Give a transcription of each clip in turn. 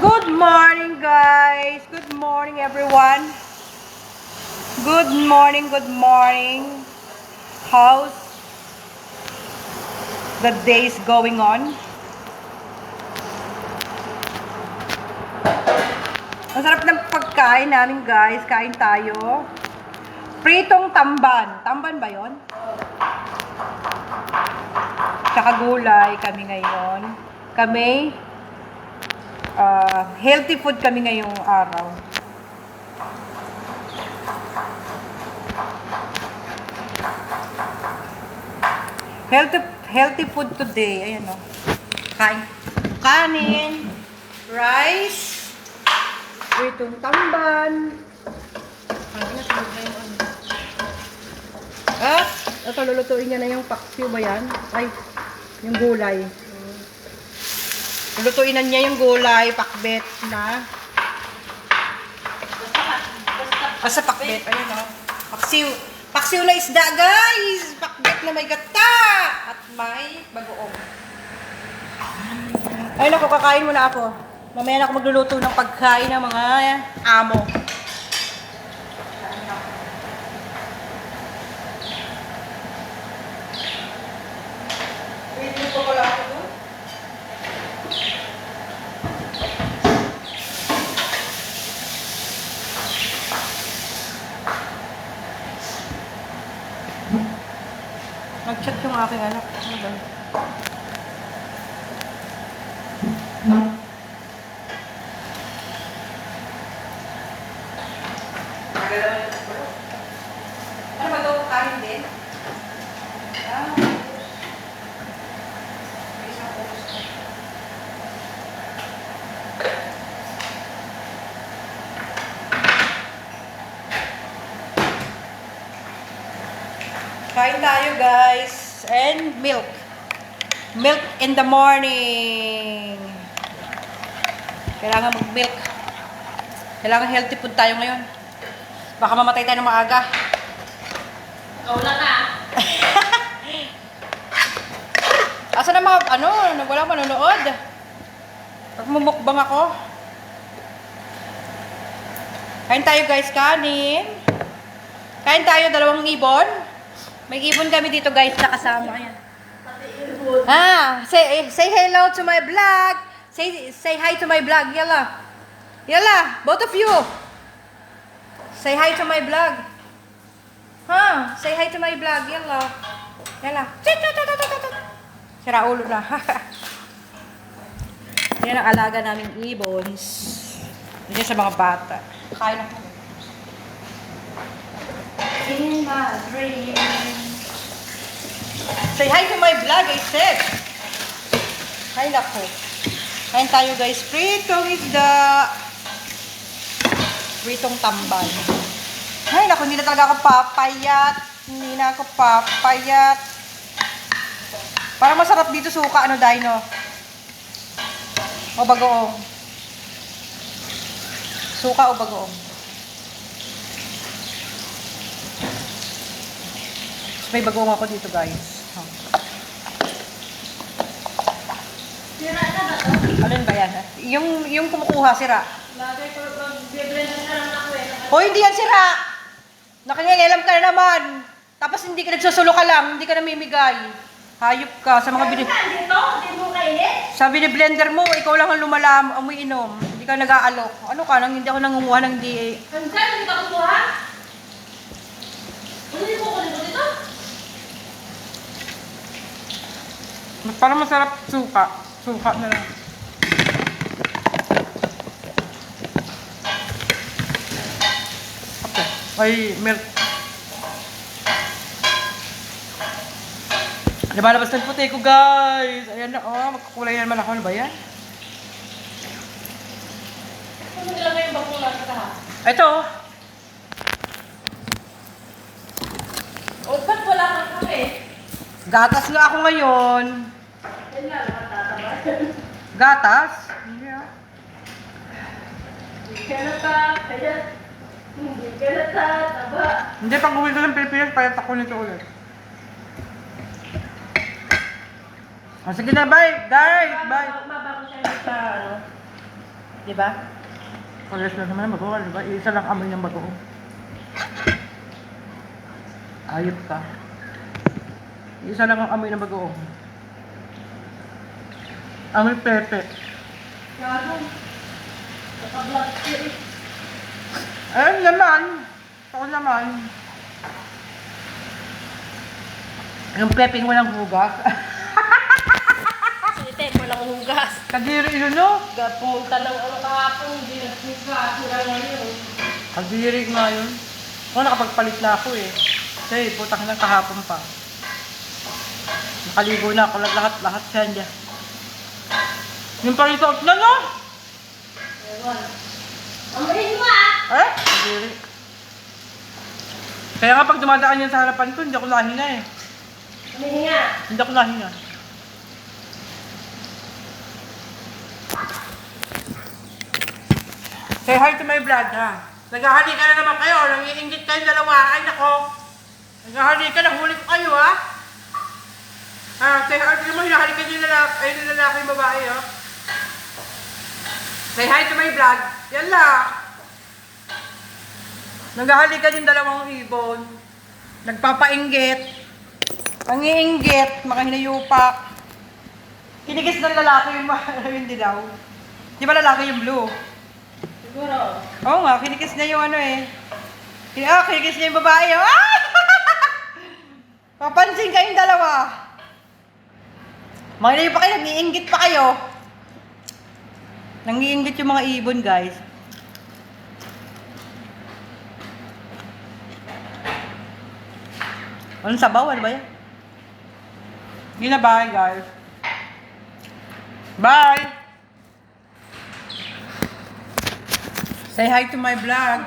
Good morning, guys. Good morning, everyone. Good morning, good morning. How's the days going on? Masarap ng pagkain namin, guys. Kain tayo. Pritong tamban. Tamban ba yon? Tsaka gulay kami ngayon. Healthy food kami ngayong araw. Healthy food today. Ayan o. Kanin, rice, pritong tamban. At ito, lulutuin niya na yung paksiw ba yan? Ay, yung gulay. Lulutuin na niya yung gulay, pakbet na. Basta pakbet, ayun o. Paksiw. Paksiw na isda, guys! Pakbet na may gata! At may bagoong. Ayun ako, kakain muna ako. Mamaya na ako magluluto ng pagkain ng mga amo. Pwede ko pala ako doon. Nag-chat yung aking anak. Ano ba? Ano ba daw kain din? Kain tayo, guys. And milk. Milk in the morning. Kailangan mag-milk. Kailangan healthy food tayo ngayon. Baka mamatay tayo ng maaga. Wala ka. Asa na mga, wala manonood. Pagmumukbang ako. Kain tayo, guys, kanin. Kain tayo, 2 ibon. May ibon kami dito, guys, na kasama. Ayan. Say hello to my vlog. Say hi to my vlog. Yalla. Yalla, both of you. Say hi to my vlog. Say hi to my vlog. Yalla. Yalla. Sira ulo na. Yan ang alaga naming ibons. Yan sa mga bata. Kain ako. In my dreams. Say hi to my vlog, I said. Hi, nako. Kain tayo, guys. Pritong isda. Pritong tamban. Ay, nako, hindi na talaga ako papayat. Hindi na ako papayat. Parang masarap dito suka, Dino? O bagoong? Suka o bagoong? May bagoong ako dito, guys. Sira na ba to? Alin ba yan? Yung kumukuha, sira. Bagay ko, mag-blender na lang ako eh. O, hindi yan sira! Nakingialam ka na naman. Tapos hindi ka nagsusulo ka lang, hindi ka namimigay. Hayop ka sa mga Dito? Hindi mo kainit? Sa biniblender mo, ikaw lang ang umiinom. Hindi ka nag-aalok. Ano ka, nang hindi ako nangunguha ng DA. Hanggang, hindi ka kukuha? Hindi mo kunin mo dito? Parang masarap suka. Suka na lang. Okay. Ay, milk. Lumalabas ng puti ko, guys. Ayan na, magkukulay na naman ako. Ano ba yan? Ano nilagay yung bakula sa taha? Ito. O, ba't wala kang kape? Gatas nga ako ngayon. Yan nga, nakatataba. Gatas? Hindi ah. Hindi ka na pa, kaya hindi ka na tataba. Hindi, pag uwi ko ng Pilipinas, payat ako nito ulit. Sige na, bye! Guys, bye! Mabago siya sa ano. Di ba? Pares na naman ang bagoong, di ba? Isa lang amoy ng bagoong. Ayop ka. Isa lang ang amoy ng bagoong. Amoy pepe. Gago. Naka-vlog siya eh. Ayun naman. Ako naman. Yung pepeng walang hugas. Site, walang hugas. Kadiri yun, no? Pumunta ng ano kahapon, hindi naghugas. Sila ngayon. Kadiri nga yun. Ako nakapagpalit na ako eh. Kasi putang na kahapon pa. Nakaligo na ako lahat siya niya. Yung pa rin suot na, no? Ewan. Amarin mo ah! Eh? Kadiri. Kaya nga pag dumadaan yan sa harapan ko, hindi ako lahinga eh. Amarin nga. Hindi ako lahinga. Say hi to my vlog, ha? Naghahali ka na naman kayo. Nangiinggit kayong dalawa. Ay, nako. Naghahali ka. Nahuli ko kayo, ha? Say hi. Tignan mo, hinahali ka yung lalaki. Ay, yung lalaki yung babae, ha? Say hi to my vlog. Yan lang. Naghahali ka yung dalawang ibon. Nagpapainggit. Pangiinggit. Mga hinayupak. Kinigis ng lalaki yung yung dilaw. Di ba lalaki yung blue? Siguro. Oo nga, kinikis niya yung ano eh. Kinikis niya yung babae. Oh. Ah! Papansin kayong dalawa. Mga ilayo pa kayo, nangiinggit pa kayo. Nangiinggit yung mga ibon, guys. Anong sabaw? Ano ba yan? Yun na, bye, guys. Bye! Say hi to my vlog.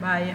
Bye.